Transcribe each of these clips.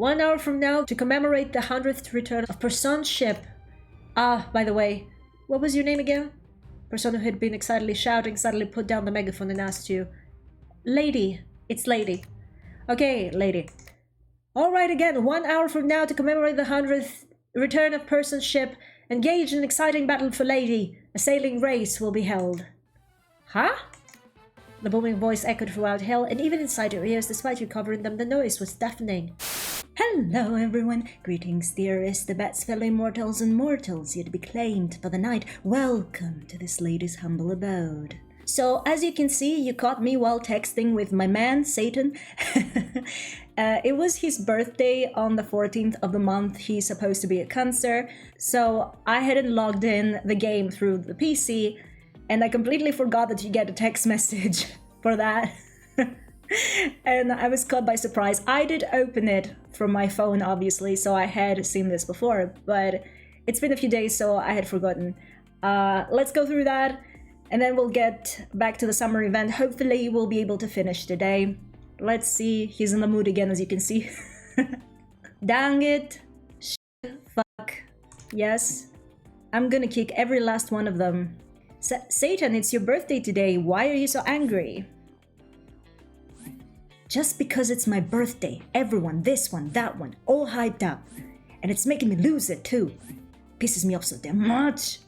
1 hour from now, to commemorate the 100th return of Person's ship. Ah, by the way, what was your name again? Person who had been excitedly shouting suddenly put down the megaphone and asked you. Lady. It's Lady. Okay, Lady. Alright again, 1 hour from now to commemorate the 100th return of Person's ship. Engage in an exciting battle for Lady. A sailing race will be held. Huh? The booming voice echoed throughout hell, and even inside your ears, despite you covering them, the noise was deafening. Hello everyone, greetings dear Aristobats, fellow immortals and mortals yet to be claimed for the night. Welcome to this lady's humble abode. So as you can see, you caught me while texting with my man, Satan. It was his birthday on the 14th of the month. He's supposed to be a Cancer, so I hadn't logged in the game through the PC, and I completely forgot that you get a text message for that. And I was caught by surprise. I did open it from my phone, obviously, so I had seen this before, but it's been a few days, so I had forgotten. Let's go through that, and then we'll get back to the summer event. Hopefully, we'll be able to finish today. Let's see. He's in the mood again, as you can see. Dang it. Shit. Fuck. Yes. I'm gonna kick every last one of them. Satan, it's your birthday today. Why are you so angry? Just because it's my birthday, everyone, this one, that one, all hyped up. And it's making me lose it too. Pisses me off so damn much.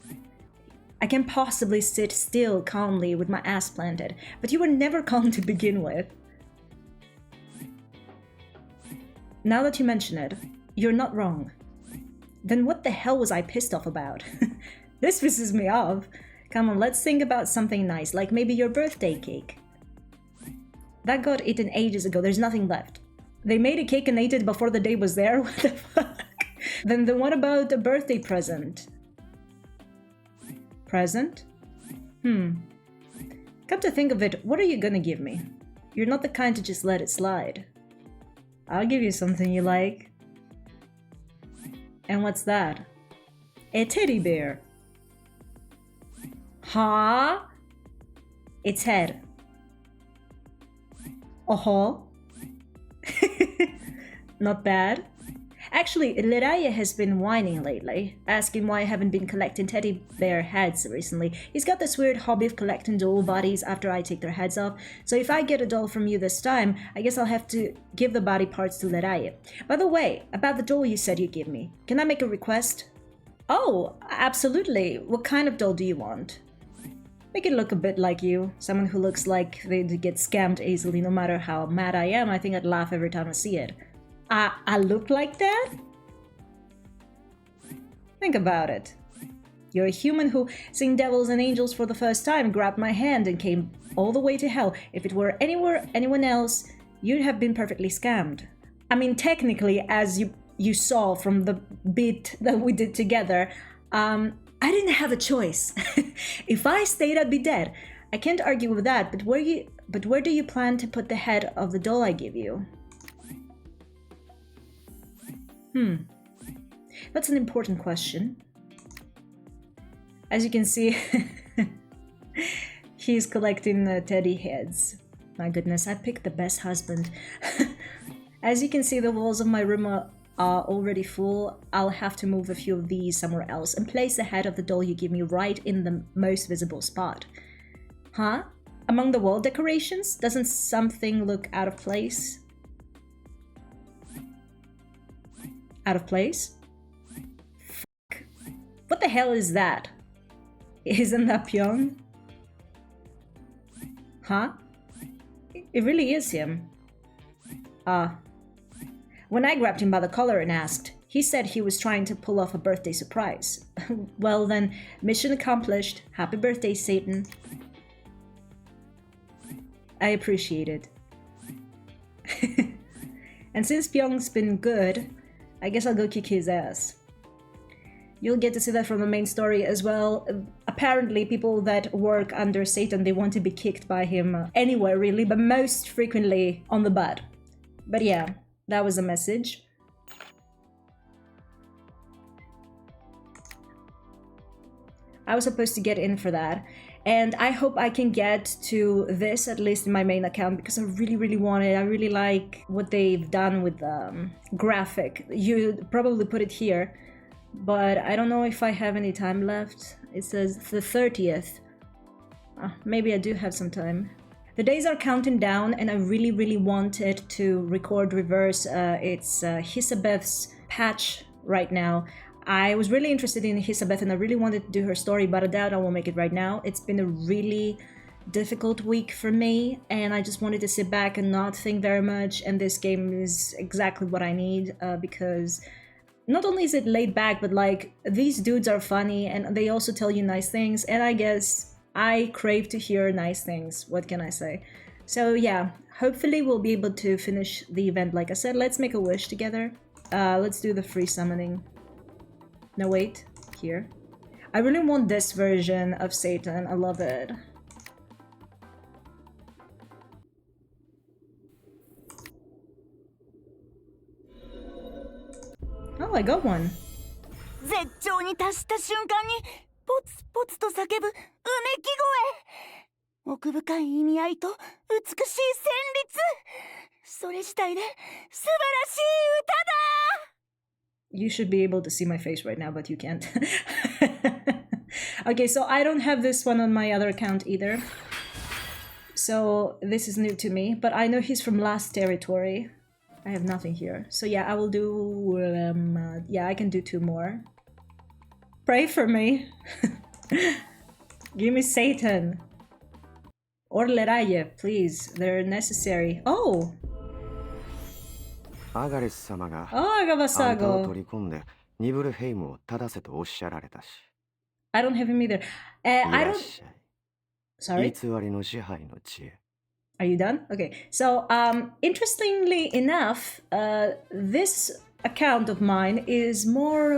I can't possibly sit still calmly with my ass planted, but you were never calm to begin with. Now that you mention it, you're not wrong. Then what the hell was I pissed off about? This pisses me off. Come on, let's think about something nice, like maybe your birthday cake. That got eaten ages ago, there's nothing left. They made a cake and ate it before the day was there? What the fuck? Then what about a birthday present? Present? Come to think of it, what are you gonna give me? You're not the kind to just let it slide. I'll give you something you like. And what's that? A teddy bear. Huh? Its head. Oh-ho. Not bad. Actually, Leraya has been whining lately, asking why I haven't been collecting teddy bear heads recently. He's got this weird hobby of collecting doll bodies after I take their heads off, so if I get a doll from you this time, I guess I'll have to give the body parts to Leraya. By the way, about the doll you said you'd give me, can I make a request? Oh, absolutely. What kind of doll do you want? Make it look a bit like you. Someone who looks like they'd get scammed easily no matter how mad I am. I think I'd laugh every time I see it. I look like that? Think about it. You're a human who, seeing devils and angels for the first time, grabbed my hand and came all the way to hell. If it were anyone else, you'd have been perfectly scammed. I mean, technically, as you saw from the bit that we did together, I didn't have a choice. If I stayed, I'd be dead. I can't argue with that, but where do you plan to put the head of the doll I give you? That's an important question. As you can see, he's collecting teddy heads. My goodness, I picked the best husband. As you can see, the walls of my room are already full. I'll have to move a few of these somewhere else and place the head of the doll you give me right in the most visible spot. Huh? Among the wall decorations? Doesn't something look out of place? Out of place? Fuck. What the hell is that? Isn't that Pyong? Huh? It really is him. When I grabbed him by the collar and asked, he said he was trying to pull off a birthday surprise. Well then, mission accomplished. Happy birthday, Satan. I appreciate it. And since Pyong's been good, I guess I'll go kick his ass. You'll get to see that from the main story as well. Apparently, people that work under Satan, they want to be kicked by him anywhere really, but most frequently on the butt. But yeah, that was a message. I was supposed to get in for that. And I hope I can get to this, at least in my main account, because I really want it. I really like what they've done with the graphic. You probably put it here, but I don't know if I have any time left. It says the 30th. Maybe I do have some time. The days are counting down, and I really wanted to record reverse. It's Hisabeth's patch right now. I was really interested in Hisabeth and I really wanted to do her story, but I doubt I will make it right now. It's been a really difficult week for me, and I just wanted to sit back and not think very much, and this game is exactly what I need, because not only is it laid back, but like, these dudes are funny and they also tell you nice things, and I guess I crave to hear nice things. What can I say? So yeah, hopefully we'll be able to finish the event. Like I said, let's make a wish together. Let's do the free summoning. No, wait, here. I really want this version of Satan. I love it. Oh, I got one. 絶頂に達した瞬間にポツポツと叫ぶうめき声。奥深い意味合いと美しい旋律。それ自体で素晴らしい歌だ。You should be able to see my face right now, but you can't. Okay, so I don't have this one on my other account either. So this is new to me, but I know he's from last territory. I have nothing here. So yeah, I will do... yeah, I can do 2 more. Pray for me. Give me Satan. Or Leraye, please. They're necessary. Oh! アガレス様が Oh, あんたを Agavasago. 取り込んでニブルヘイムを正せとおっしゃられたし。I don't have him either. い I らっ don't... しゃい。 Sorry? 偽りの支配の知恵。 Are you done? Okay. So, interestingly enough, this account of mine is more,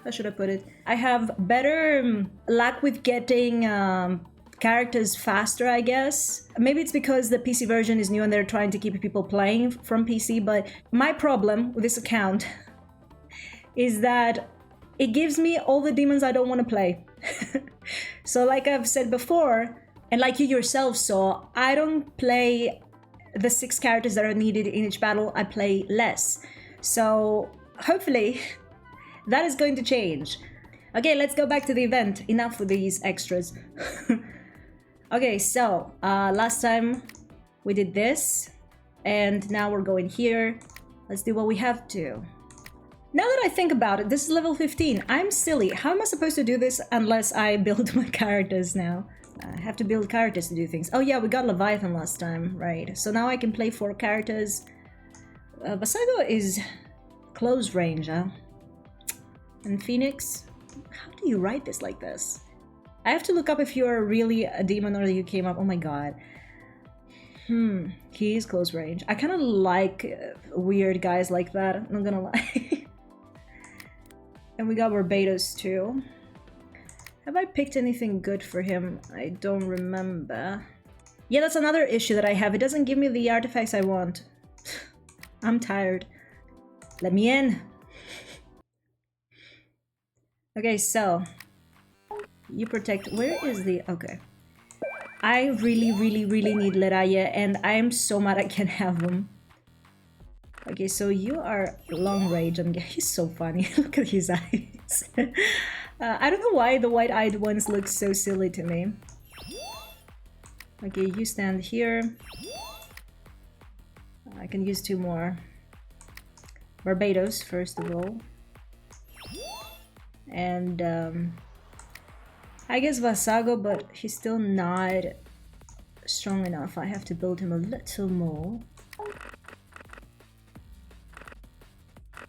how should I put it? I have better luck with getting characters faster, I guess. Maybe it's because the PC version is new and they're trying to keep people playing from PC, but my problem with this account is that it gives me all the demons I don't want to play. So like I've said before, and like you yourself saw, I don't play the 6 characters that are needed in each battle, I play less. So hopefully that is going to change. Okay, let's go back to the event. Enough with these extras. Okay, so last time we did this, and now we're going here. Let's do what we have to. Now that I think about it, this is level 15. I'm silly. How am I supposed to do this unless I build my characters now? I have to build characters to do things. Oh yeah, we got Leviathan last time, right? So now I can play 4 characters. Basago is close range, huh? And Phoenix? How do you write this like this? I have to look up if you're really a demon or you came up. Oh my god. He is close range. I kind of like weird guys like that, I'm not gonna lie. And we got Barbados too. Have I picked anything good for him? I don't remember. Yeah, that's another issue that I have. It doesn't give me the artifacts I want. I'm tired. Let me in. Okay, so you protect. Where is the... Okay. I really need Leraya, and I am so mad I can't have him. Okay, so you are long range. He's so funny. Look at his eyes. I don't know why the white-eyed ones look so silly to me. Okay, you stand here. I can use 2 more. Barbados, first of all. And I guess Vasago, but he's still not strong enough. I have to build him a little more.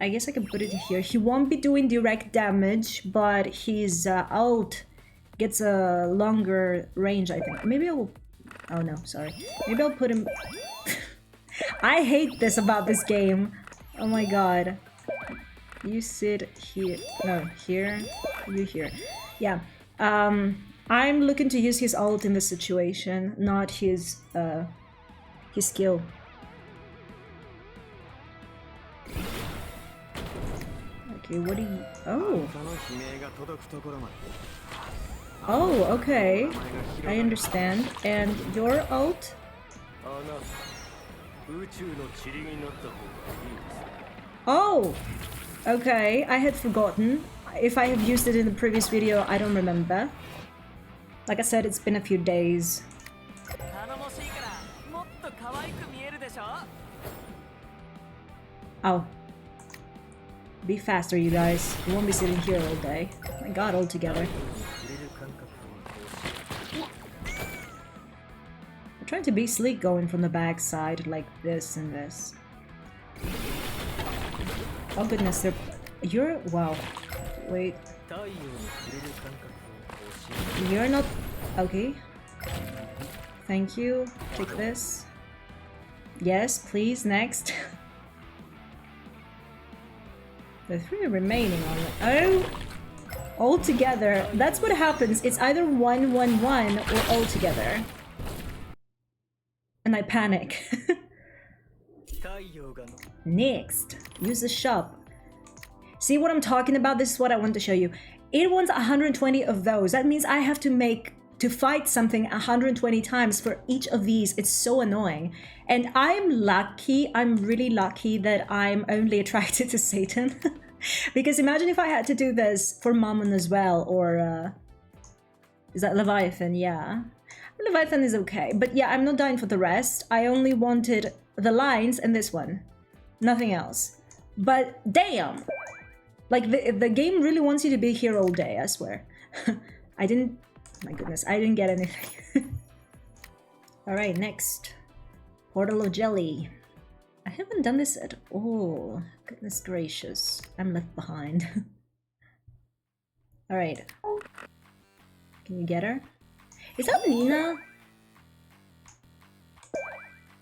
I guess I can put it here. He won't be doing direct damage, but his ult gets a longer range, I think. Maybe I'll... Oh no, sorry. Maybe I'll put him... I hate this about this game. Oh my god. You sit here. No, here. You here. Yeah. I'm looking to use his ult in this situation, not his skill. Okay, what do you... Oh! Oh, okay. I understand. And your ult? Oh! Okay, I had forgotten. If I have used it in the previous video, I don't remember. Like I said, it's been a few days. Oh. Be faster, you guys. You won't be sitting here all day. Oh my god, all together. I'm trying to be sleek going from the back side like this and this. Oh goodness, you're... wow. Wait. You're not... okay. Thank you. Take this. Yes, please, next. The 3 remaining on it. Oh! All together. That's what happens. It's either 1-1-1 or all together. And I panic. Next. Use the shop. See what I'm talking about? This is what I want to show you. It wants 120 of those. That means I have to fight something 120 times for each of these. It's so annoying. And I'm lucky, I'm really lucky that I'm only attracted to Satan. Because imagine if I had to do this for Mammon as well, or is that Leviathan? Yeah. Leviathan is okay. But yeah, I'm not dying for the rest. I only wanted the lines and this one. Nothing else. But damn! Like, the game really wants you to be here all day, I swear. I didn't... my goodness, I didn't get anything. Alright, next. Portal of Jelly. I haven't done this at all. Goodness gracious. I'm left behind. Alright. Can you get her? Is that Nina?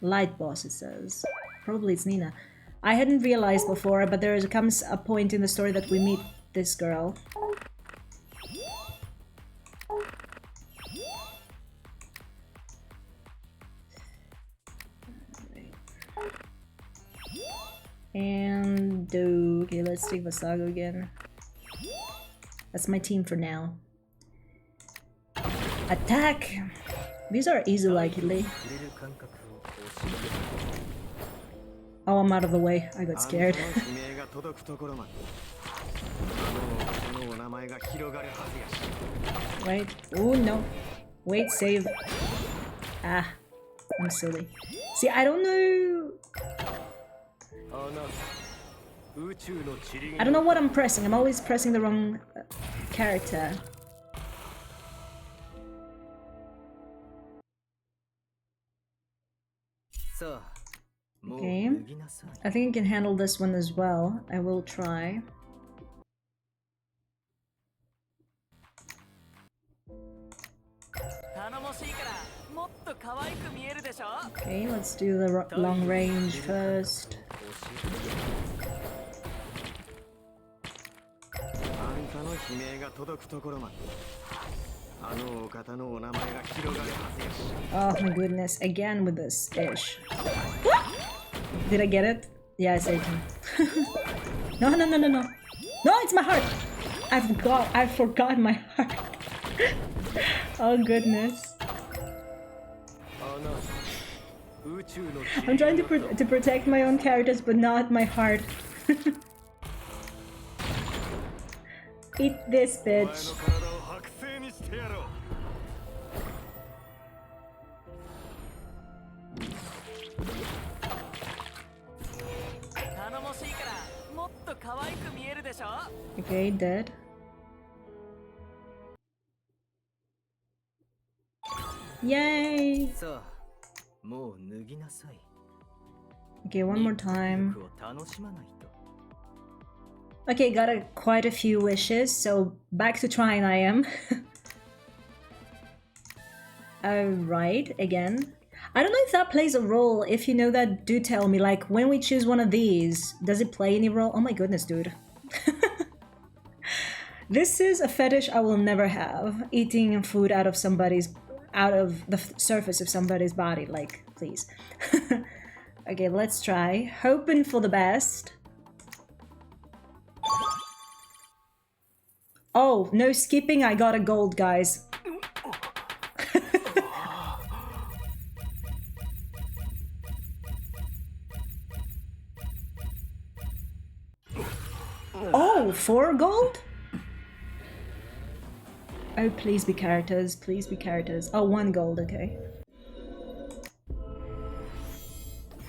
Light boss, it says. Probably it's Nina. I hadn't realized before, but there comes a point in the story that we meet this girl. And okay, let's take Vasago again. That's my team for now. Attack! These are easy, likely. Oh, I'm out of the way. I got scared. Wait. Oh no. Wait, save. Ah, I'm silly. See, I don't know. I don't know what I'm pressing. I'm always pressing the wrong character. Okay. I think I can handle this one as well. I will try. Okay, let's do the long range first. Oh my goodness, again with this ish. Did I get it? Yeah, I saved him. No, no, no, no, no. No, it's my heart! I forgot my heart. Oh goodness. I'm trying to protect my own characters, but not my heart. Eat this, bitch. Okay, dead. Yay! Okay, one more time. Okay, got quite a few wishes, so back to trying I am. Alright, again. I don't know if that plays a role. If you know that, do tell me. Like, when we choose one of these, does it play any role? Oh my goodness, dude. This is a fetish I will never have. Eating food out of the surface of somebody's body. Like, please. Okay, let's try. Hoping for the best. Oh, no skipping. I got a gold, guys. Oh, 4 gold? Oh, please be characters, please be characters. Oh, 1 gold, okay.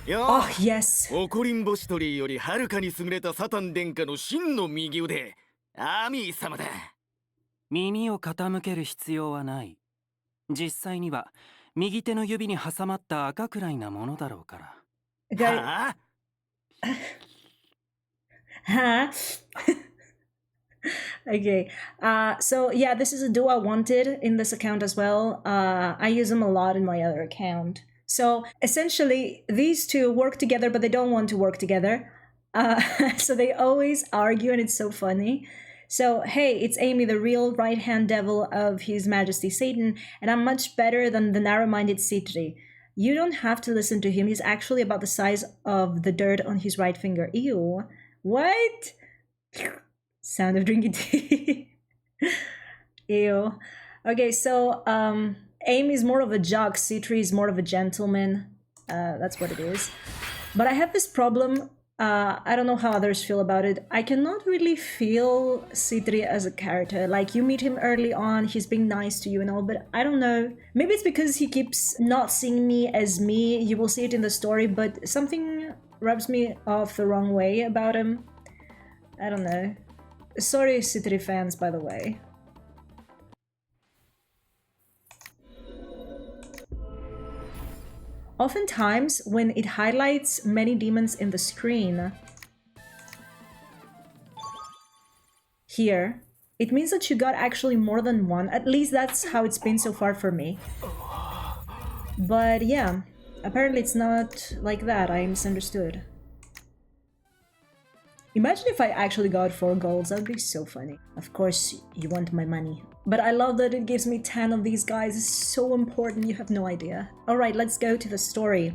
Oh, yes. 怒りんぼしとりよりはるかに優れたサタン殿下の真の右腕、アーミー様だ。耳を傾ける必要はない。実際には右手の指に挟まった赤くらいなものだろうから。はあ Huh? Okay. So yeah, this is a duo I wanted in this account as well. I use them a lot in my other account. So essentially, these two work together, but they don't want to work together. So they always argue, and it's so funny. So, hey, it's Amy, the real right-hand devil of His Majesty Satan, and I'm much better than the narrow-minded Sitri. You don't have to listen to him. He's actually about the size of the dirt on his right finger. Ew. What? Sound of drinking tea. Ew. Okay, so, Amy is more of a jock, Sitri is more of a gentleman. That's what it is. But I have this problem. I don't know how others feel about it. I cannot really feel Sitri as a character. Like, you meet him early on, he's being nice to you and all, but I don't know. Maybe it's because he keeps not seeing me as me. You will see it in the story, but something rubs me off the wrong way about him. I don't know. Sorry, Sitri fans, by the way. Oftentimes, when it highlights many demons in the screen, here, it means that you got actually more than one. At least that's how it's been so far for me. But yeah, apparently it's not like that. I misunderstood. Imagine if I actually got 4 golds, that would be so funny. Of course, you want my money. But I love that it gives me 10 of these guys. It's so important, you have no idea. Alright, let's go to the story.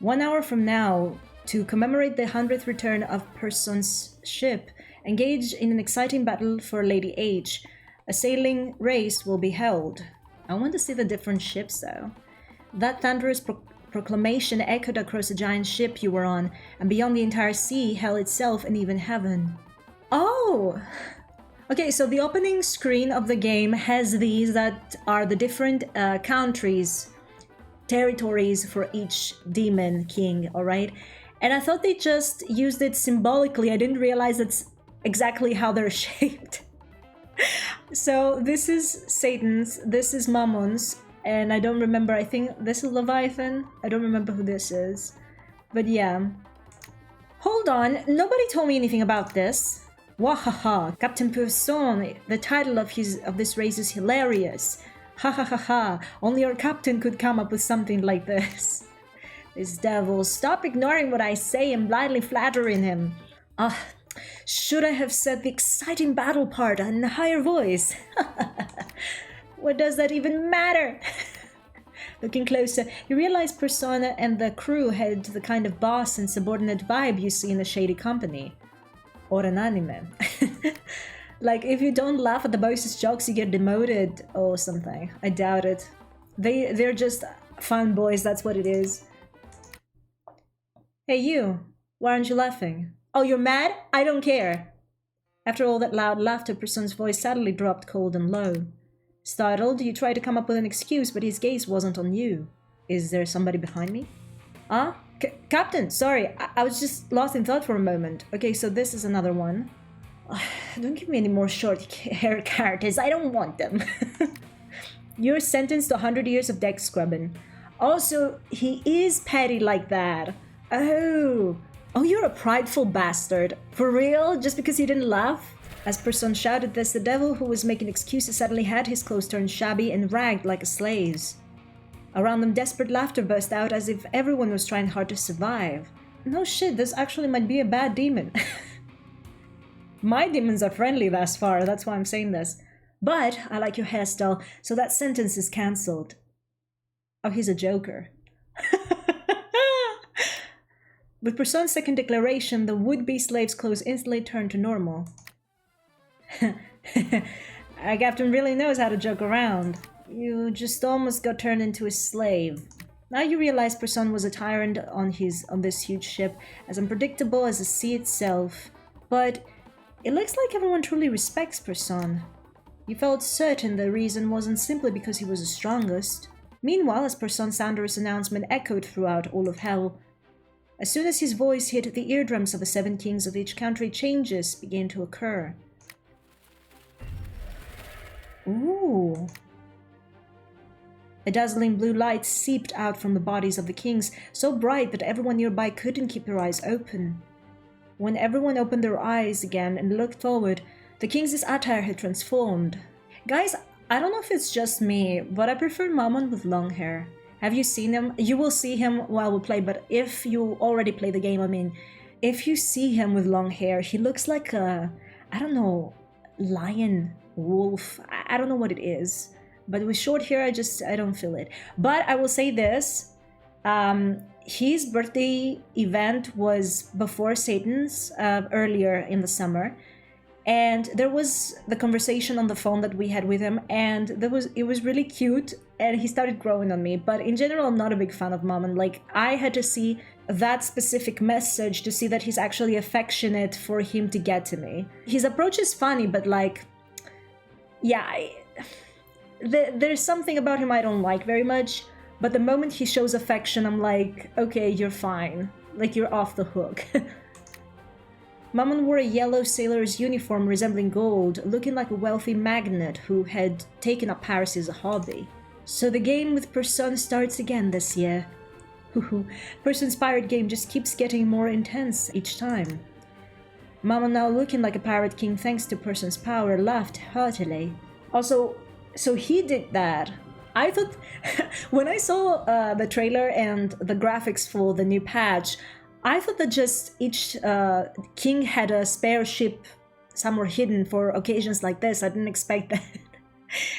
1 hour from now, to commemorate the 100th return of Person's ship, engage in an exciting battle for Lady H. A sailing race will be held. I want to see the different ships though. That thunderous proclamation echoed across the giant ship you were on, and beyond the entire sea, hell itself, and even heaven. Oh! Okay, so the opening screen of the game has these that are the different countries, territories for each demon king, alright? And I thought they just used it symbolically. I didn't realize that's exactly how they're shaped. So this is Satan's, this is Mammon's, and I don't remember, I think this is Leviathan? I don't remember who this is. But yeah. Hold on, nobody told me anything about this. Wahaha, Captain Poussin, the title of this race is hilarious. Ha ha ha ha, only our captain could come up with something like this. This devil, stop ignoring what I say and blindly flattering him. Should I have said the exciting battle part in a higher voice? What does that even matter? Looking closer, you realize Persona and the crew had the kind of boss and subordinate vibe you see in a shady company. Or an anime. Like, if you don't laugh at the boss's jokes, you get demoted or something. I doubt it. They're just fun boys, that's what it is. Hey you, why aren't you laughing? Oh, you're mad? I don't care. After all that loud laughter, Person's voice suddenly dropped cold and low. Startled, you tried to come up with an excuse, but his gaze wasn't on you. Is there somebody behind me? Captain, sorry, I was just lost in thought for a moment. Okay, so this is another one. Don't give me any more short hair characters, I don't want them. You're sentenced to 100 years of deck scrubbing. Also, he is petty like that. Oh, you're a prideful bastard. For real? Just because you didn't laugh? As Person shouted this, the devil who was making excuses suddenly had his clothes turned shabby and ragged like a slave's. Around them, desperate laughter burst out as if everyone was trying hard to survive. No shit, this actually might be a bad demon. My demons are friendly thus far, that's why I'm saying this. But I like your hairstyle, so that sentence is cancelled. Oh, he's a joker. With Person's second declaration, the would-be slave's clothes instantly turned to normal. Our captain really knows how to joke around. You just almost got turned into a slave. Now you realize Person was a tyrant on this huge ship, as unpredictable as the sea itself. But it looks like everyone truly respects Person. You felt certain the reason wasn't simply because he was the strongest. Meanwhile, as Person's thunderous announcement echoed throughout all of hell, as soon as his voice hit the eardrums of the 7 kings of each country, changes began to occur. Ooh. A dazzling blue light seeped out from the bodies of the kings, so bright that everyone nearby couldn't keep their eyes open. When everyone opened their eyes again and looked forward, the king's attire had transformed. Guys, I don't know if it's just me, but I prefer Mammon with long hair. Have you seen him? You will see him while we play, but if you already play the game, I mean, if you see him with long hair, he looks like a, I don't know, lion, wolf, I don't know what it is. But with short hair, I don't feel it. But I will say this, his birthday event was before Satan's, earlier in the summer. And there was the conversation on the phone that we had with him, and it was really cute, and he started growing on me. But in general, I'm not a big fan of Mammon. Like, I had to see that specific message to see that he's actually affectionate for him to get to me. His approach is funny, but like, yeah, there's something about him I don't like very much. But the moment he shows affection, I'm like, okay, you're fine. Like, you're off the hook. Mammon wore a yellow sailor's uniform resembling gold, looking like a wealthy magnate who had taken up Paris as a hobby. So the game with Person starts again this year. Person's pirate game just keeps getting more intense each time. Mammon, now looking like a pirate king thanks to Person's power, laughed heartily. Also, so he did that. I thought, when I saw the trailer and the graphics for the new patch, I thought that just each king had a spare ship somewhere hidden for occasions like this. I didn't expect that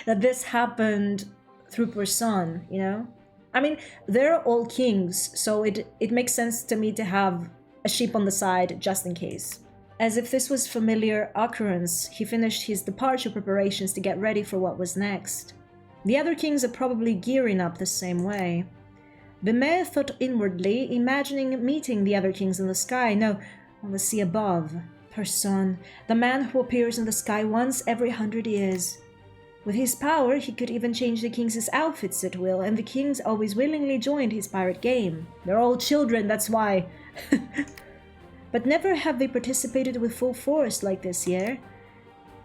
that this happened through Person, you know? I mean, they're all kings, so it makes sense to me to have a ship on the side just in case. As if this was familiar occurrence, he finished his departure preparations to get ready for what was next. The other kings are probably gearing up the same way. Bday thought inwardly, imagining meeting the other kings in the sky, no, on the sea above. Person, the man who appears in the sky once every 100 years. With his power, he could even change the kings' outfits at will, and the kings always willingly joined his pirate game. They're all children, that's why. But never have they participated with full force like this year.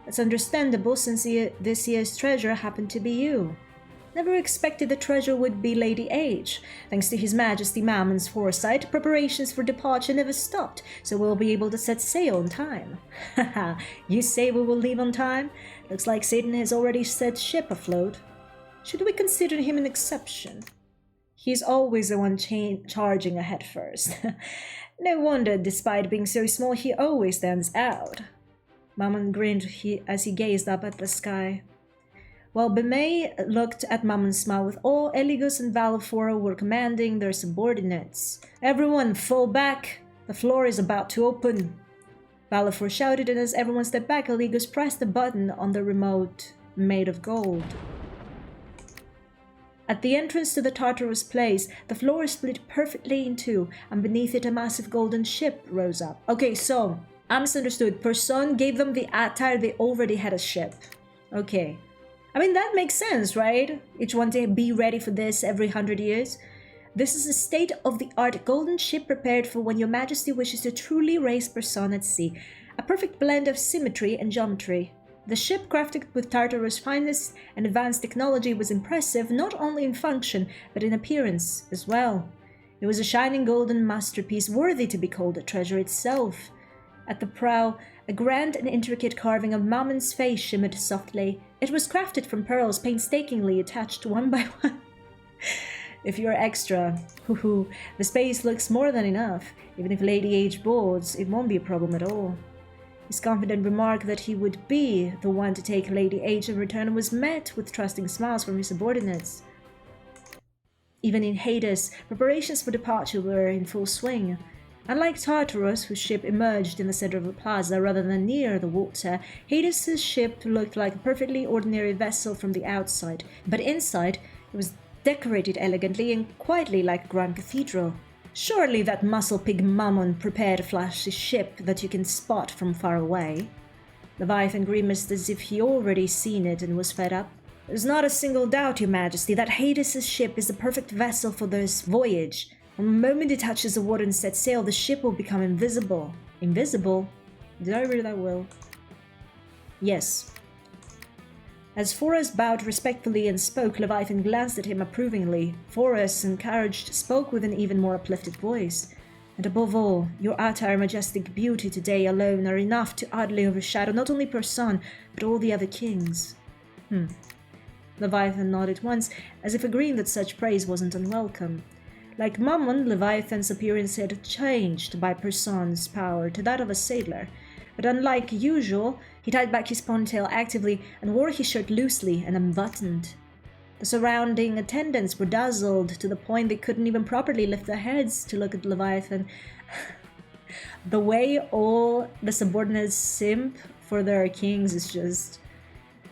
That's understandable, since this year's treasure happened to be you. Never expected the treasure would be Lady H. Thanks to His Majesty Mammon's foresight, preparations for departure never stopped, so we'll be able to set sail on time. Haha, you say we will leave on time? Looks like Satan has already set ship afloat. Should we consider him an exception? He's always the one charging ahead first. No wonder, despite being so small, he always stands out. Mammon grinned as he gazed up at the sky. While Bday looked at Mammon's smile with awe, Eligus and Valophora were commanding their subordinates. Everyone, fall back! The floor is about to open! Valophor shouted, and as everyone stepped back, Eligus pressed the button on the remote made of gold. At the entrance to the Tartarus place, the floor split perfectly in two, and beneath it a massive golden ship rose up. Okay, so, I misunderstood. Person gave them the attire, they already had a ship. Okay. I mean, that makes sense, right? Each one to be ready for this every 100 years. This is a state-of-the-art golden ship prepared for when your majesty wishes to truly raise Person at sea. A perfect blend of symmetry and geometry. The ship, crafted with Tartarus' finest and advanced technology, was impressive not only in function, but in appearance as well. It was a shining golden masterpiece worthy to be called a treasure itself. At the prow, a grand and intricate carving of Mammon's face shimmered softly. It was crafted from pearls painstakingly attached one by one. If you're extra, the space looks more than enough. Even if Lady H boards, it won't be a problem at all. His confident remark that he would be the one to take Lady H in return was met with trusting smiles from his subordinates. Even in Hades, preparations for departure were in full swing. Unlike Tartarus, whose ship emerged in the center of the plaza rather than near the water, Hades' ship looked like a perfectly ordinary vessel from the outside, but inside it was decorated elegantly and quietly like a grand cathedral. Surely that muscle pig Mammon prepared a flashy ship that you can spot from far away. Leviathan grimaced as if he already seen it and was fed up. There's not a single doubt, your majesty, that Hades' ship is the perfect vessel for this voyage. From the moment it touches the water and sets sail, the ship will become invisible. Invisible? Did I read that well? Yes. As Forrest bowed respectfully and spoke, Leviathan glanced at him approvingly. Forrest, encouraged, spoke with an even more uplifted voice. And above all, your attire, majestic beauty today alone are enough to utterly overshadow not only Person, but all the other kings. Leviathan nodded once, as if agreeing that such praise wasn't unwelcome. Like Mammon, Leviathan's appearance had changed by Person's power to that of a sailor, but unlike usual, he tied back his ponytail actively and wore his shirt loosely and unbuttoned. The surrounding attendants were dazzled to the point they couldn't even properly lift their heads to look at Leviathan. The way all the subordinates simp for their kings is just...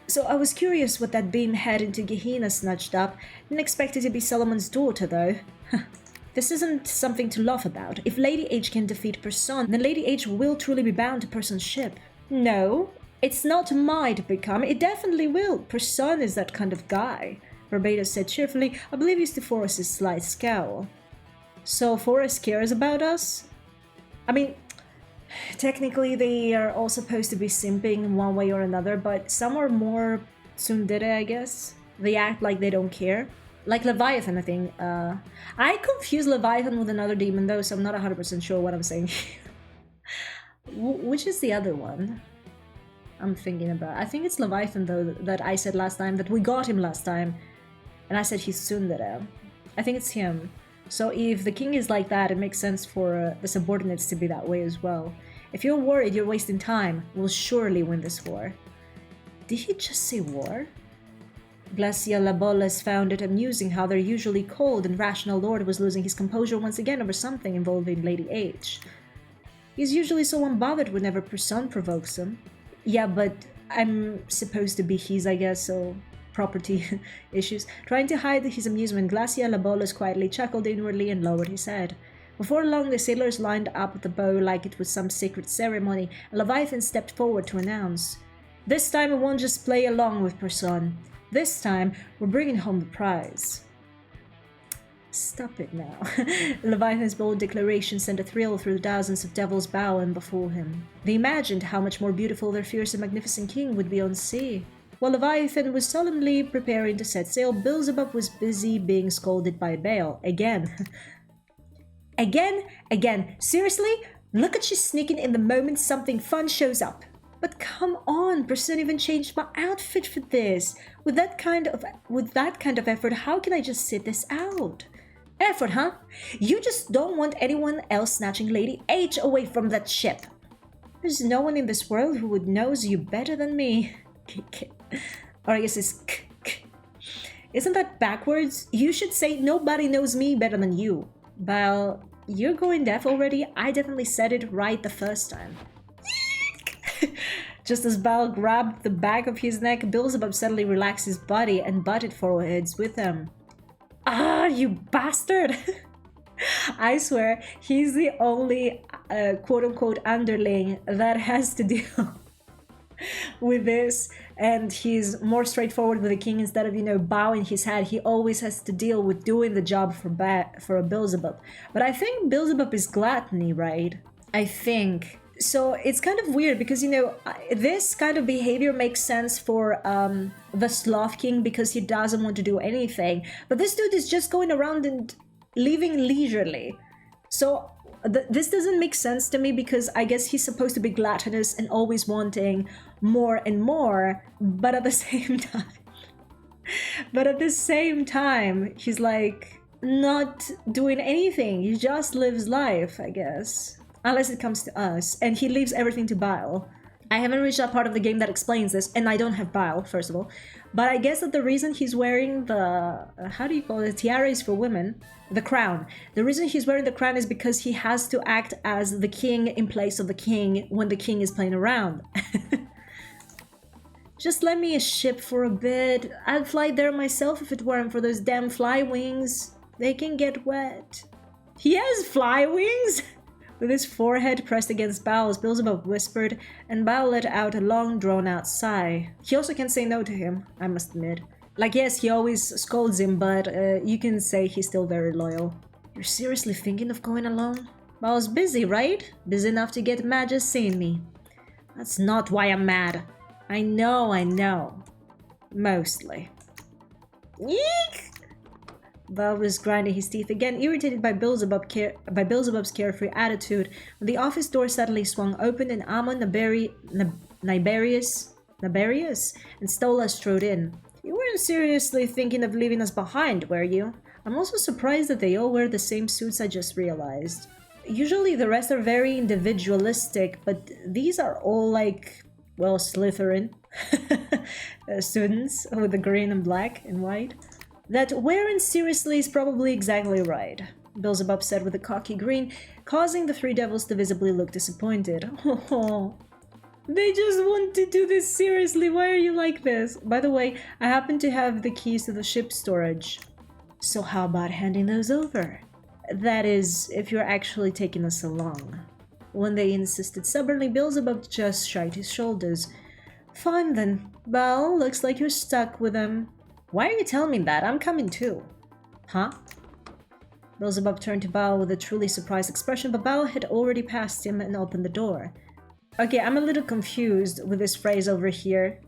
So I was curious what that beam head into Gehenna snatched up. Didn't expect it to be Solomon's daughter, though. This isn't something to laugh about. If Lady H can defeat Person, then Lady H will truly be bound to Person's ship. No, it's not mine to become. It definitely will. Person is that kind of guy, Barbados said cheerfully, oblivious to Forrest's slight scowl. So Forrest cares about us? I mean, technically they are all supposed to be simping in one way or another, but some are more tsundere, I guess. They act like they don't care. Like Leviathan, I think. I confuse Leviathan with another demon though, so I'm not 100% sure what I'm saying. Which is the other one I'm thinking about? I think it's Leviathan though, that I said last time, that we got him last time. And I said he's tsundere. I think it's him. So if the king is like that, it makes sense for the subordinates to be that way as well. If you're worried you're wasting time, we'll surely win this war. Did he just say war? Glacia Labolas found it amusing how their usually cold and rational lord was losing his composure once again over something involving Lady H. He's usually so unbothered whenever Person provokes him. Yeah, but I'm supposed to be his, I guess, so... property issues. Trying to hide his amusement, Glacia Labolas quietly chuckled inwardly and lowered his head. Before long, the sailors lined up the bow like it was some sacred ceremony, and Leviathan stepped forward to announce, "This time we won't just play along with Person. This time, we're bringing home the prize." Stop it now. Leviathan's bold declaration sent a thrill through the thousands of devils bowing before him. They imagined how much more beautiful their fierce and magnificent king would be on sea. While Leviathan was solemnly preparing to set sail, Beelzebub was busy being scolded by Baal. Again. Again. Seriously? Look at you sneaking in the moment something fun shows up. But come on, Person even changed my outfit for this. With that kind of effort, how can I just sit this out? Effort, huh? You just don't want anyone else snatching Lady H away from that ship. There's no one in this world who would knows you better than me. Or I guess it's Isn't that backwards? You should say nobody knows me better than you. Well, you're going deaf already. I definitely said it right the first time. Just as Baal grabbed the back of his neck, Beelzebub suddenly relaxed his body and butted forwards with him. Ah, you bastard! I swear, he's the only quote-unquote underling that has to deal with this, and he's more straightforward with the king. Instead of, bowing his head, he always has to deal with doing the job for a Beelzebub. But I think Beelzebub is gluttony, right? I think. So it's kind of weird because, this kind of behavior makes sense for the Sloth King because he doesn't want to do anything. But this dude is just going around and living leisurely. So this doesn't make sense to me because I guess he's supposed to be gluttonous and always wanting more and more. But at the same time, he's like not doing anything. He just lives life, I guess. Unless it comes to us, and he leaves everything to Baal. I haven't reached that part of the game that explains this, and I don't have Baal, first of all. But I guess that the reason he's wearing the... how do you call it? Tiara is for women. The crown. The reason he's wearing the crown is because he has to act as the king in place of the king when the king is playing around. Just lend me a ship for a bit. I'd fly there myself if it weren't for those damn fly wings. They can get wet. He has fly wings? With his forehead pressed against Bow's, Beelzebub whispered, and Bow let out a long drawn-out sigh. He also can't say no to him, I must admit. Like, yes, he always scolds him, but you can say he's still very loyal. You're seriously thinking of going alone? Bow's busy, right? Busy enough to get mad just seeing me. That's not why I'm mad. I know. Mostly. Eek! Bow was grinding his teeth again, irritated by Beelzebub's carefree attitude, when the office door suddenly swung open and Amon Niberius and Stola strode in. You weren't seriously thinking of leaving us behind, were you? I'm also surprised that they all wear the same suits, I just realized. Usually the rest are very individualistic, but these are all like, well, Slytherin students with the green and black and white. That wearing seriously is probably exactly right, Beelzebub said with a cocky grin, causing the three devils to visibly look disappointed. Oh, they just want to do this seriously. Why are you like this? By the way, I happen to have the keys to the ship storage. So how about handing those over? That is, if you're actually taking us along. When they insisted stubbornly, Beelzebub just shrugged his shoulders. Fine then. Well, looks like you're stuck with them. Why are you telling me that? I'm coming too. Huh? Beelzebub turned to Bao with a truly surprised expression, but Bao had already passed him and opened the door. Okay, I'm a little confused with this phrase over here.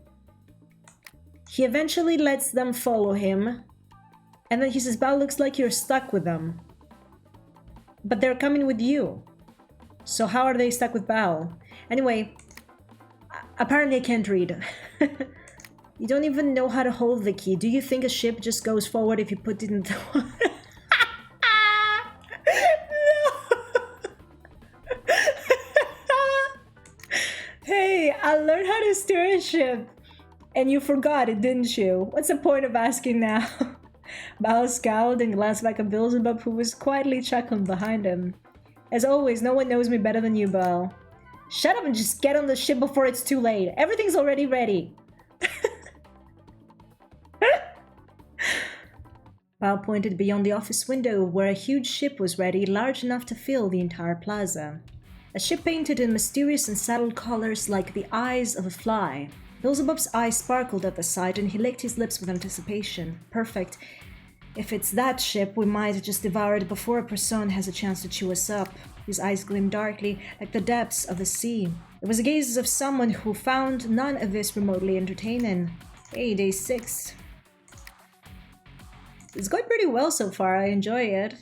He eventually lets them follow him, and then he says, Bao, looks like you're stuck with them. But they're coming with you. So how are they stuck with Bao? Anyway, apparently I can't read. You don't even know how to hold the key. Do you think a ship just goes forward if you put it in the water? Hey, I learned how to steer a ship. And you forgot it, didn't you? What's the point of asking now? Bao scowled and glanced back at Beelzebub, who was quietly chuckling behind him. As always, no one knows me better than you, Bao. Shut up and just get on the ship before it's too late. Everything's already ready. Bao pointed beyond the office window where a huge ship was ready, large enough to fill the entire plaza. A ship painted in mysterious and subtle colors like the eyes of a fly. Beelzebub's eyes sparkled at the sight and he licked his lips with anticipation. Perfect. If it's that ship, we might just devour it before a person has a chance to chew us up. His eyes gleamed darkly, like the depths of the sea. It was the gaze of someone who found none of this remotely entertaining. Hey, day 6. It's going pretty well so far, I enjoy it.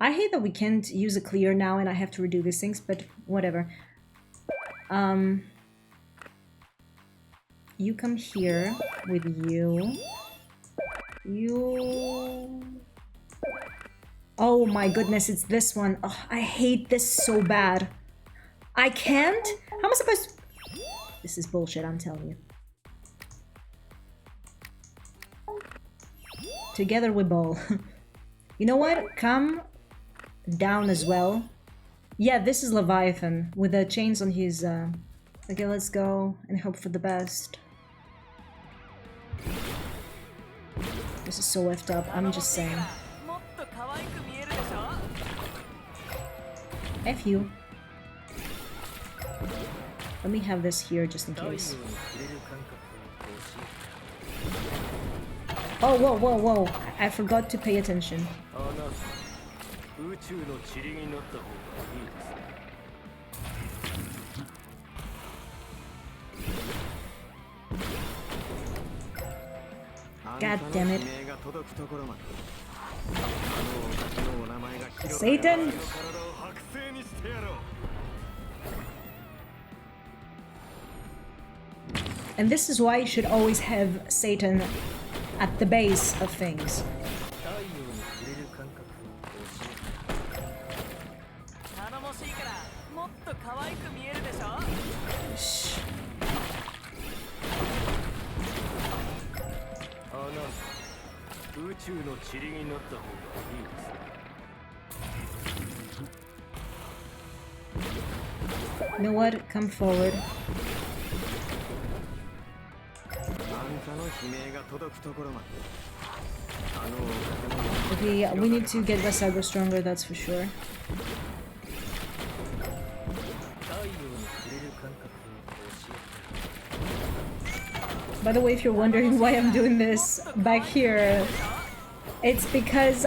I hate that we can't use a clear now and I have to redo these things, but whatever. You come here with you. You... Oh my goodness, it's this one. Oh, I hate this so bad. I can't? How am I supposed to... This is bullshit, I'm telling you. Together we bowl. You know what? Come down as well. Yeah, this is Leviathan with the chains on his... Okay, let's go and hope for the best. This is so effed up, I'm just saying. F you. Let me have this here just in case. Oh, whoa, whoa, whoa. I forgot to pay attention. God damn it. Satan! And this is why you should always have Satan at the base of things. Shh. You know what? Come forward. あんたの悲鳴が届くところまであのお方の Okay, yeah, we need to get Vasago stronger, that's for sure. By the way, if you're wondering why I'm doing this back here, it's because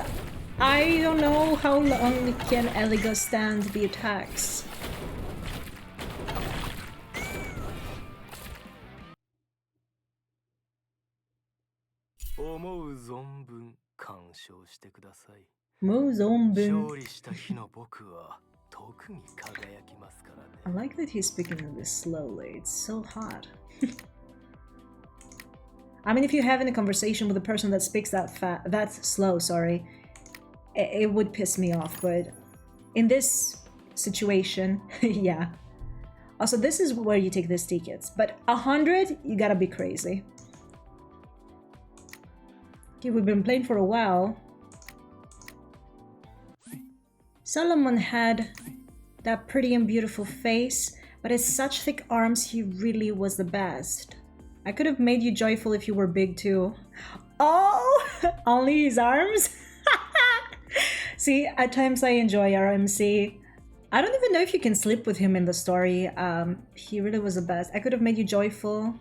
I don't know how long can Eliga stand the attacks. 思う存分鑑賞してください。 Mozombin. 勝利した日の僕は特に輝きますからね。 I like that he's speaking of this slowly. It's so hot. I mean, if you're having a conversation with a person that speaks that slow, sorry, it would piss me off. But in this situation, yeah. Also, this is where you take these tickets. But 100, you gotta be crazy. Okay, we've been playing for a while. Solomon had that pretty and beautiful face, but his such thick arms, he really was the best. I could have made you joyful if you were big too. Oh, only his arms? See, at times I enjoy RMC. I don't even know if you can sleep with him in the story. He really was the best. I could have made you joyful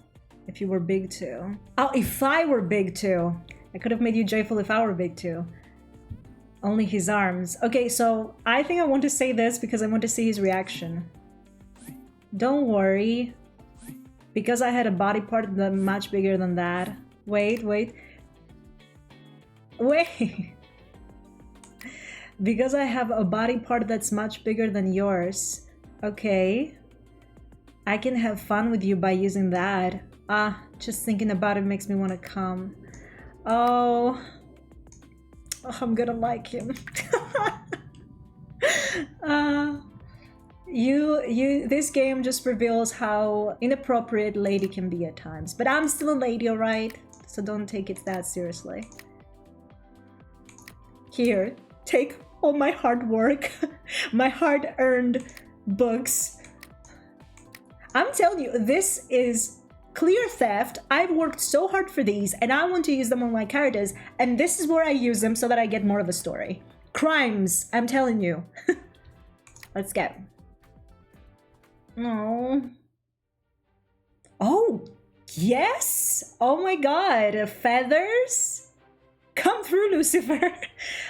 if you were big too. Oh, if I were big too. I could have made you joyful if I were big too. Only his arms. Okay, so I think I want to say this because I want to see his reaction. Don't worry. Because I had a body part that much bigger than that. Wait. Because I have a body part that's much bigger than yours. Okay. I can have fun with you by using that. Just thinking about it makes me want to come. Oh, I'm gonna like him. This game just reveals how inappropriate lady can be at times. But I'm still a lady, alright? So don't take it that seriously. Here, take all my hard work, my hard-earned books. I'm telling you, this is clear theft. I've worked so hard for these and I want to use them on my characters, and this is where I use them so that I get more of a story. Crimes, I'm telling you. Let's go. Oh, yes! Oh my god, feathers? Come through, Lucifer!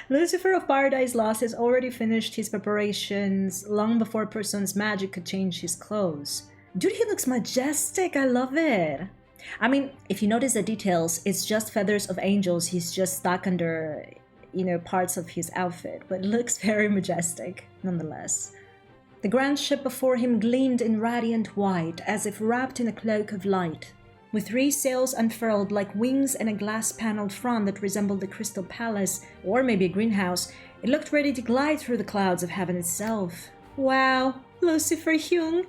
Lucifer of Paradise Lost has already finished his preparations long before a person's magic could change his clothes. Dude, he looks majestic. I love it. I mean, if you notice the details, it's just feathers of angels. He's just stuck under, you know, parts of his outfit, but it looks very majestic nonetheless. The grand ship before him gleamed in radiant white, as if wrapped in a cloak of light. With 3 sails unfurled like wings and a glass-paneled front that resembled a crystal palace, or maybe a greenhouse, it looked ready to glide through the clouds of heaven itself. Wow, Lucifer Hyung,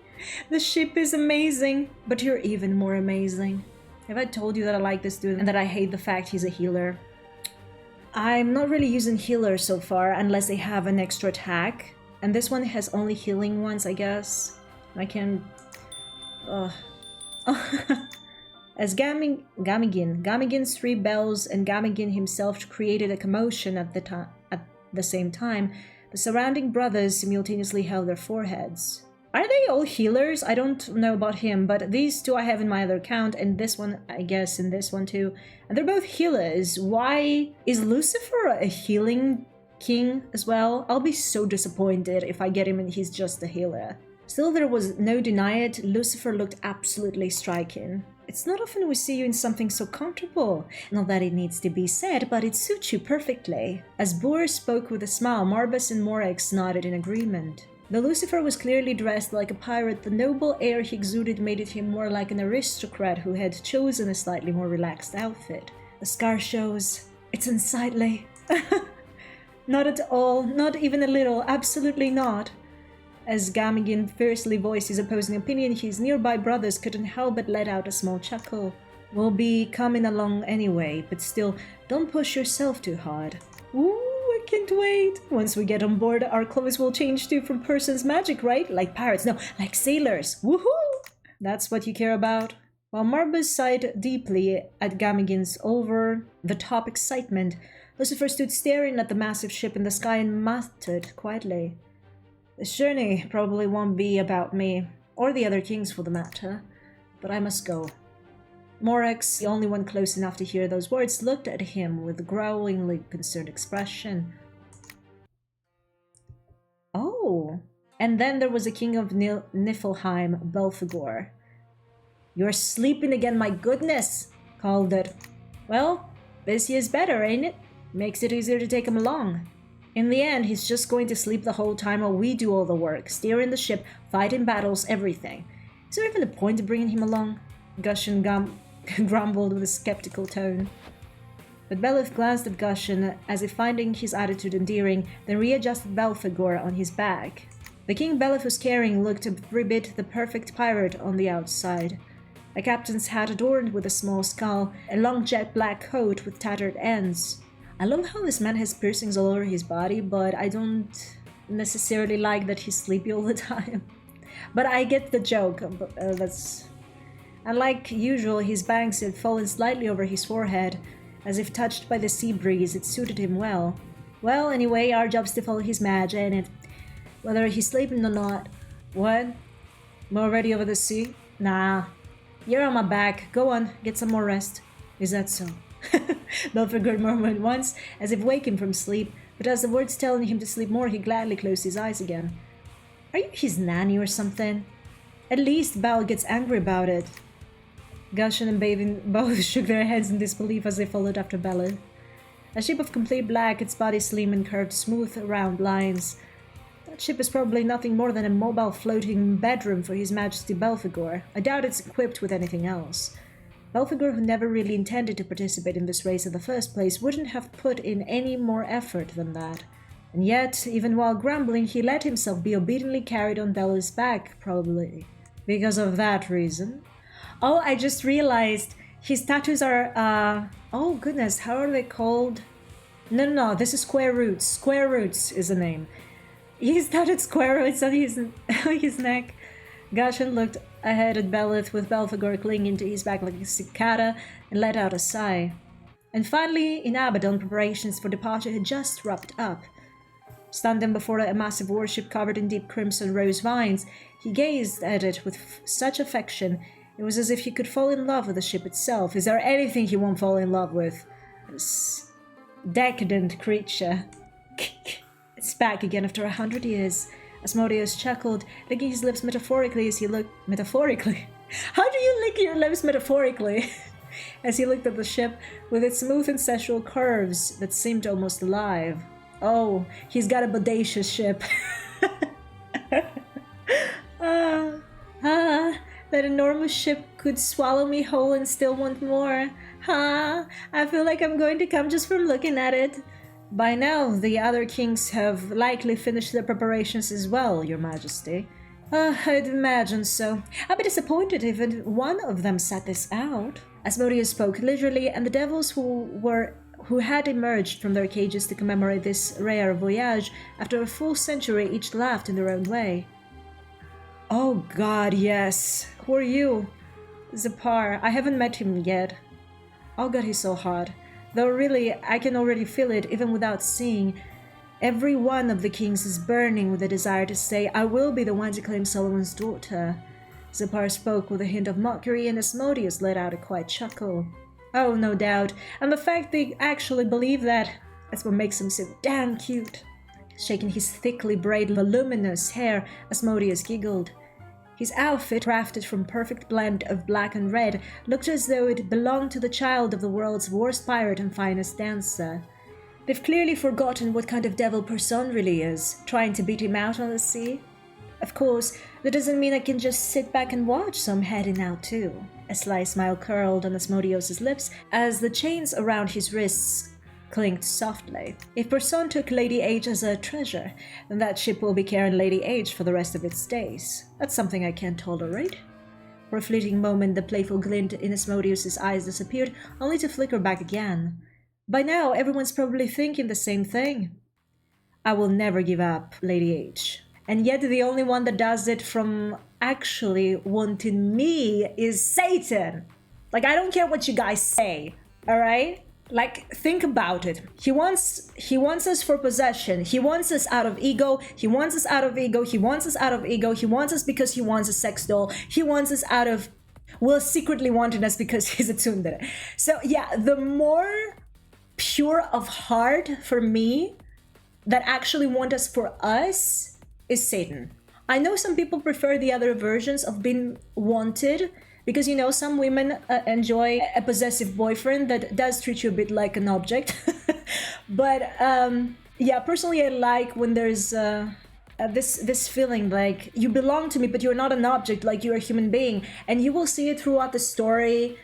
the ship is amazing, but you're even more amazing. Have I told you that I like this dude and that I hate the fact he's a healer? I'm not really using healer so far unless they have an extra attack. And this one has only healing ones, I guess. I can... As Gamigin's 3 bells and Gamigin himself created a commotion at the same time, the surrounding brothers simultaneously held their foreheads. Are they all healers? I don't know about him, but these 2 I have in my other account, and this one, I guess, in this one too. And they're both healers. Why? Is Lucifer a healing king as well? I'll be so disappointed if I get him and he's just a healer. Still, there was no denying it, Lucifer looked absolutely striking. It's not often we see you in something so comfortable. Not that it needs to be said, but it suits you perfectly. As Boer spoke with a smile, Marbus and Morex nodded in agreement. Though Lucifer was clearly dressed like a pirate, the noble air he exuded made it him more like an aristocrat who had chosen a slightly more relaxed outfit. The scar shows. It's unsightly. Not at all, not even a little, absolutely not. As Gamigin fiercely voiced his opposing opinion, his nearby brothers couldn't help but let out a small chuckle. We'll be coming along anyway, but still, don't push yourself too hard. Ooh, I can't wait. Once we get on board, our clothes will change too from person's magic, right? Like pirates. No, like sailors. Woohoo! That's what you care about. While Marbus sighed deeply at Gamigin's over-the-top excitement, Lucifer stood staring at the massive ship in the sky and muttered quietly. This journey probably won't be about me, or the other kings for the matter, but I must go. Morex, the only one close enough to hear those words, looked at him with a growlingly concerned expression. Oh, and then there was the king of Niflheim, Belphegor. You're sleeping again, my goodness, called it. Well, this is better, ain't it? Makes it easier to take him along. In the end, he's just going to sleep the whole time while we do all the work, steering the ship, fighting battles, everything. Is there even a point of bringing him along? Gushin grumbled with a skeptical tone. But Belith glanced at Gushin as if finding his attitude endearing, then readjusted Belphegor on his back. The king Belith was carrying looked every bit the perfect pirate on the outside. A captain's hat adorned with a small skull, a long jet black coat with tattered ends. I love how this man has piercings all over his body, but I don't necessarily like that he's sleepy all the time. But I get the joke. That's... Unlike usual, his bangs had fallen slightly over his forehead, as if touched by the sea breeze. It suited him well. Well, anyway, our job's to follow his magic, ain't it? Whether he's sleeping or not. What? More ready over the sea? Nah. You're on my back. Go on, get some more rest. Is that so? Belphegor murmured once, as if waking from sleep, but as the words telling him to sleep more, he gladly closed his eyes again. Are you his nanny or something? At least Bal gets angry about it. Gushin and Bathing both shook their heads in disbelief as they followed after Belith. A ship of complete black, its body slim and curved smooth round lines. That ship is probably nothing more than a mobile floating bedroom for His Majesty Belphegor. I doubt it's equipped with anything else. Belphegor, who never really intended to participate in this race in the first place, wouldn't have put in any more effort than that. And yet, even while grumbling, he let himself be obediently carried on Belith's back, probably because of that reason. Oh, I just realized his tattoos are, oh goodness, how are they called? No, this is Square Roots. Square Roots is the name. He's tattooed square roots on his neck. Gushin looked ahead at Belith with Belphegor clinging to his back like a cicada and let out a sigh. And finally, in Abaddon, preparations for departure had just wrapped up. Standing before a massive warship covered in deep crimson rose vines, he gazed at it with such affection, it was as if he could fall in love with the ship itself. Is there anything he won't fall in love with? This decadent creature. It's back again after 100 years. Asmodeus chuckled, licking his lips metaphorically as he looked... Metaphorically? How do you lick your lips metaphorically? As he looked at the ship with its smooth and sensual curves that seemed almost alive. Oh, he's got a bodacious ship. That enormous ship could swallow me whole and still want more. I feel like I'm going to come just from looking at it. By now, the other kings have likely finished their preparations as well, Your Majesty. I'd imagine so. I'd be disappointed if one of them sat this out. Asmodeus spoke literally, and the devils who had emerged from their cages to commemorate this rare voyage after a full century each laughed in their own way. Oh god, yes. Who are you? Zapar. I haven't met him yet. Oh god, he's so hot. Though really, I can already feel it even without seeing. Every one of the kings is burning with a desire to say, I will be the one to claim Solomon's daughter. Zapar spoke with a hint of mockery, and Asmodeus let out a quiet chuckle. Oh, no doubt. And the fact they actually believe that's what makes him so damn cute. Shaking his thickly braided, voluminous hair, Asmodeus giggled. His outfit, crafted from perfect blend of black and red, looked as though it belonged to the child of the world's worst pirate and finest dancer. They've clearly forgotten what kind of devil Person really is, trying to beat him out on the sea. Of course, that doesn't mean I can just sit back and watch, so I'm heading out too. A sly smile curled on Asmodeus' lips as the chains around his wrists clinked softly. If Person took Lady H as a treasure, then that ship will be carrying Lady H for the rest of its days. That's something I can't tolerate. For a fleeting moment, the playful glint in Asmodeus' eyes disappeared, only to flicker back again. By now, everyone's probably thinking the same thing. I will never give up, Lady H. And yet the only one that does it from actually wanting me is Satan. Like, I don't care what you guys say, all right? Like, think about it. He wants us for possession. He wants us out of ego. He wants us out of ego. He wants us out of ego. He wants us because he wants a sex doll. He wants us out of, well, secretly wanting us because he's a tsundere. So yeah, the more pure of heart for me that actually want us for us is Satan. I know some people prefer the other versions of being wanted because, you know, some women enjoy a possessive boyfriend that does treat you a bit like an object. But yeah, personally, I like when there's this feeling like you belong to me, but you're not an object, like you're a human being. And you will see it throughout the story.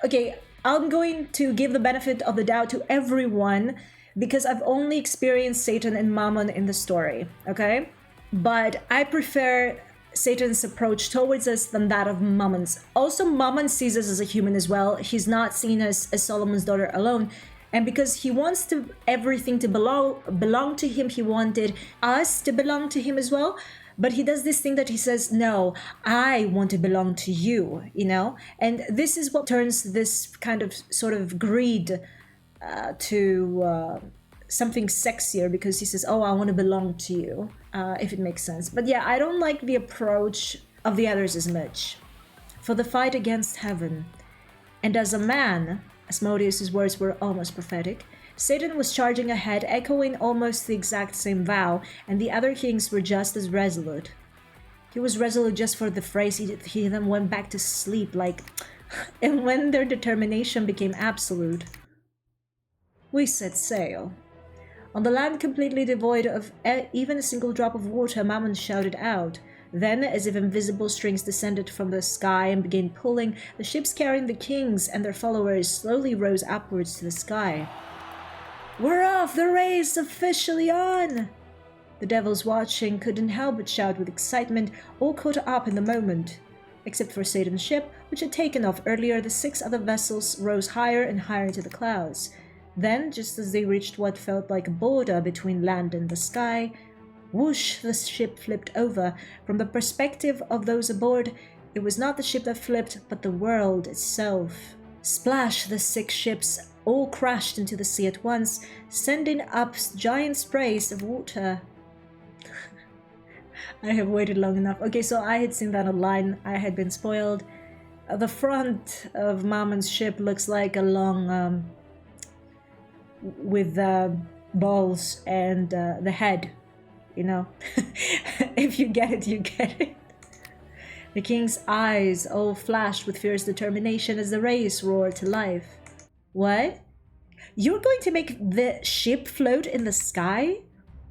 Okay, I'm going to give the benefit of the doubt to everyone because I've only experienced Satan and Mammon in the story, okay? But I prefer Satan's approach towards us than that of Mammon's. Also, Mammon sees us as a human as well. He's not seen us as Solomon's daughter alone. And because he wants everything to belong to him, he wanted us to belong to him as well. But he does this thing that he says, no, I want to belong to you, you know? And this is what turns this kind of sort of greed to something sexier, because he says, oh, I want to belong to you, if it makes sense. But yeah, I don't like the approach of the others as much. For the fight against heaven, and as a man, Asmodeus' words were almost prophetic, Satan was charging ahead, echoing almost the exact same vow, and the other kings were just as resolute. He was resolute just for the phrase, he then went back to sleep, like, and when their determination became absolute, we set sail. On the land completely devoid of even a single drop of water, Mammon shouted out. Then, as if invisible strings descended from the sky and began pulling, the ships carrying the kings and their followers slowly rose upwards to the sky. We're off! The race officially on! The devils watching couldn't help but shout with excitement, all caught up in the moment. Except for Satan's ship, which had taken off earlier, the 6 other vessels rose higher and higher into the clouds. Then, just as they reached what felt like a border between land and the sky, whoosh, the ship flipped over. From the perspective of those aboard, it was not the ship that flipped, but the world itself. Splash, the 6 ships all crashed into the sea at once, sending up giant sprays of water. I have waited long enough. Okay, so I had seen that online. I had been spoiled. The front of Mammon's ship looks like a long, with balls and the head, you know. If you get it, you get it. The king's eyes all flashed with fierce determination as the race roared to life. What? You're going to make the ship float in the sky?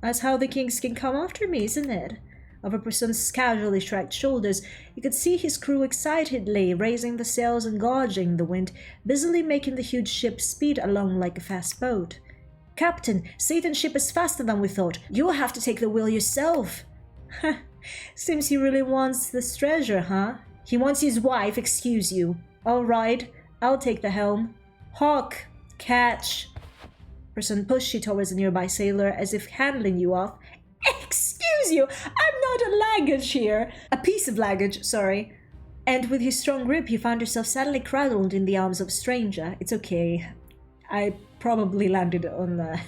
That's how the kings can come after me, isn't it? Over Person's casually shrugged shoulders, you could see his crew excitedly raising the sails and gauging the wind, busily making the huge ship speed along like a fast boat. Captain, Satan's ship is faster than we thought. You'll have to take the wheel yourself. Seems he really wants this treasure, huh? He wants his wife, excuse you. All right, I'll take the helm. Hawk, catch. Person pushed you towards a nearby sailor as if handling you off. Excuse you, I'm not a luggage here. A piece of luggage, sorry. And with his strong grip, you found yourself suddenly cradled in the arms of a stranger. It's okay. I probably landed on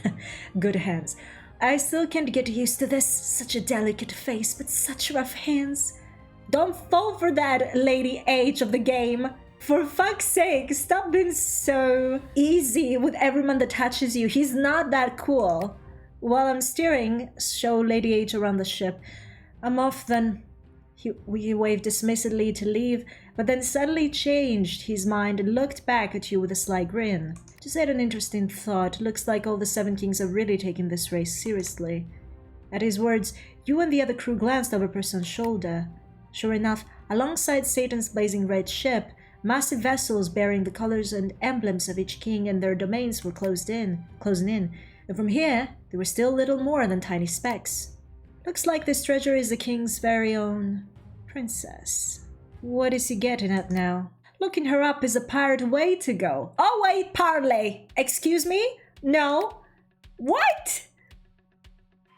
good hands. I still can't get used to this. Such a delicate face, but such rough hands. Don't fall for that, Lady H of the game. For fuck's sake, stop being so easy with everyone that touches you. He's not that cool. While I'm steering, show Lady H around the ship. I'm off then. He waved dismissively to leave, but then suddenly changed his mind and looked back at you with a sly grin. Just had an interesting thought. Looks like all the 7 kings are really taking this race seriously. At his words, you and the other crew glanced over Person's shoulder. Sure enough, alongside Satan's blazing red ship, massive vessels bearing the colors and emblems of each king and their domains were closing in. And from here, they were still little more than tiny specks. Looks like this treasure is the king's very own princess. What is he getting at now? Looking her up is a pirate way to go. Oh wait, parley! Excuse me? No. What?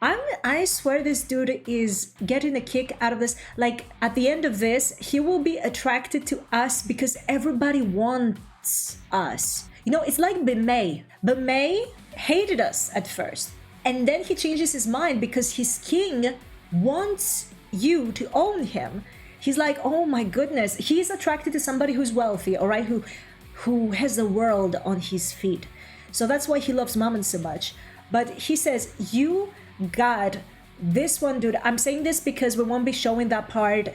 I swear this dude is getting a kick out of this. Like, at the end of this, he will be attracted to us because everybody wants us. You know, it's like bday. Bday hated us at first. And then he changes his mind because his king wants you to own him. He's like, oh my goodness. He's attracted to somebody who's wealthy, all right? Who has the world on his feet. So that's why he loves Mammon so much. But he says, you got this one dude. I'm saying this because we won't be showing that part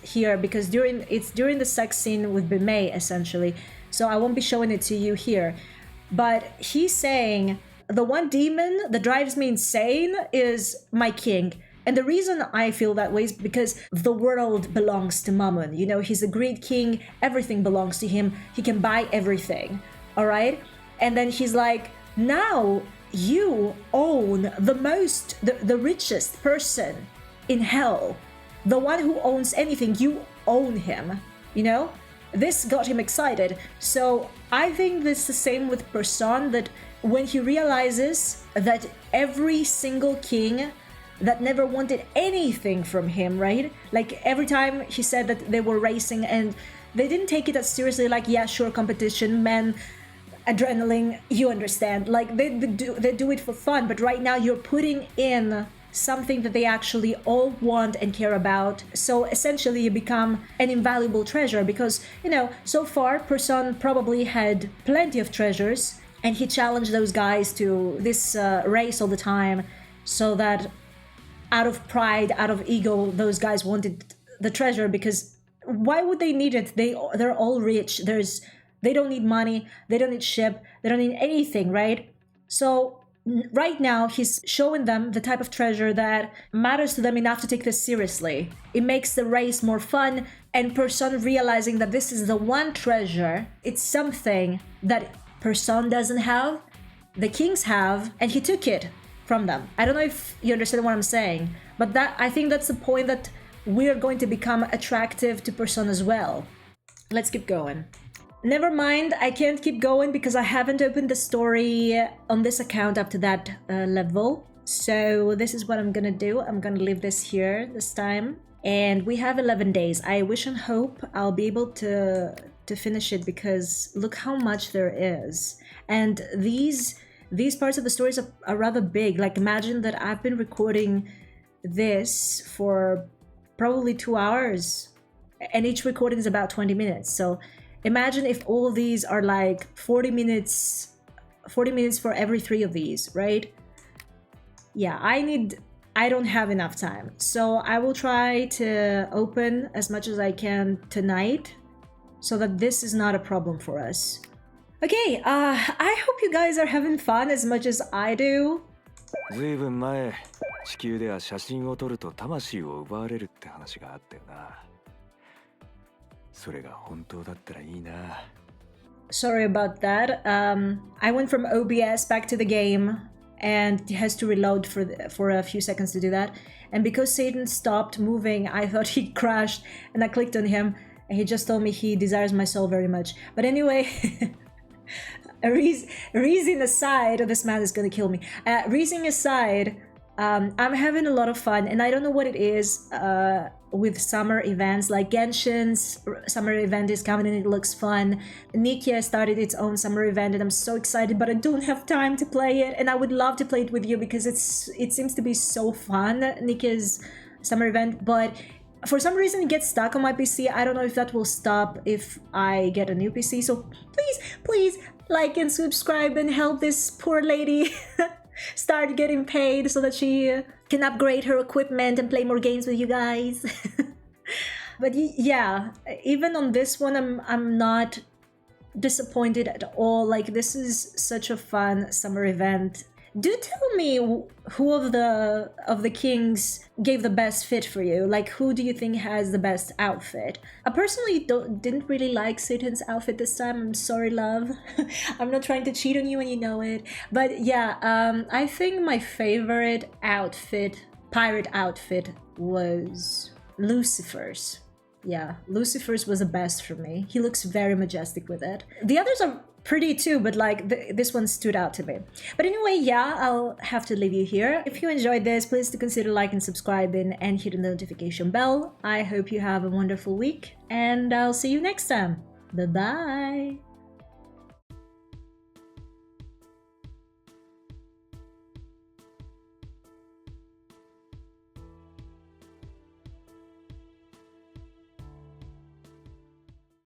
here because during the sex scene with bday essentially. So I won't be showing it to you here. But he's saying the one demon that drives me insane is my king. And the reason I feel that way is because the world belongs to Mammon. You know, he's a great king. Everything belongs to him. He can buy everything. All right. And then he's like, now you own the richest person in hell. The one who owns anything, you own him. You know, this got him excited. So I think this is the same with Person, that when he realizes that every single king that never wanted anything from him, right? Like every time he said that they were racing and they didn't take it as seriously, like, yeah, sure, competition, men, adrenaline, you understand. Like they do it for fun, but right now you're putting in something that they actually all want and care about. So essentially you become an invaluable treasure because, you know, so far Person probably had plenty of treasures and he challenged those guys to this race all the time so that out of pride, out of ego, those guys wanted the treasure because why would they need it? They're all rich. They don't need money. They don't need ship. They don't need anything, right? So right now he's showing them the type of treasure that matters to them enough to take this seriously. It makes the race more fun, and Person realizing that this is the one treasure. It's something that Person doesn't have, the kings have, and he took it from them. I don't know if you understand what I'm saying, but I think that's the point, that we're going to become attractive to Person as well. Let's keep going. Never mind, I can't keep going because I haven't opened the story on this account up to that level. So this is what I'm gonna do. I'm gonna leave this here this time. And we have 11 days. I wish and hope I'll be able to finish it because look how much there is. And these parts of the stories are rather big. Like imagine that I've been recording this for probably 2 hours and each recording is about 20 minutes. So imagine if all of these are like 40 minutes for every 3 of these, right? Yeah, I don't have enough time. So I will try to open as much as I can tonight so that this is not a problem for us. Okay, I hope you guys are having fun as much as I do. ずいぶん前、地球では写真を撮ると魂を奪われるって話があったよな。それが本当だったらいいな。 Sorry about that. I went from OBS back to the game and it has to reload for a few seconds to do that. And because Satan stopped moving, I thought he'd crashed and I clicked on him and he just told me he desires my soul very much. But anyway, reason aside, this man is gonna kill me. Reason aside, I'm having a lot of fun and I don't know what it is with summer events. Like Genshin's summer event is coming and it looks fun. Nikia started its own summer event and I'm so excited, but I don't have time to play it and I would love to play it with you because it seems to be so fun, Nikia's summer event, but for some reason it gets stuck on my PC. I don't know if that will stop if I get a new PC, so please like and subscribe and help this poor lady start getting paid so that she can upgrade her equipment and play more games with you guys. But yeah, even on this one, I'm not disappointed at all. Like, this is such a fun summer event. Do tell me who of the kings gave the best fit for you. Like, who do you think has the best outfit? I personally didn't really like Satan's outfit this time. I'm sorry, love. I'm not trying to cheat on you and you know it. But yeah, I think my favorite outfit, pirate outfit, was Lucifer's. Yeah, Lucifer's was the best for me. He looks very majestic with it. The others are pretty too, but like this one stood out to me. But anyway, yeah, I'll have to leave you here. If you enjoyed this, please do consider liking, subscribing, and hit the notification bell. I hope you have a wonderful week, and I'll see you next time. Bye bye.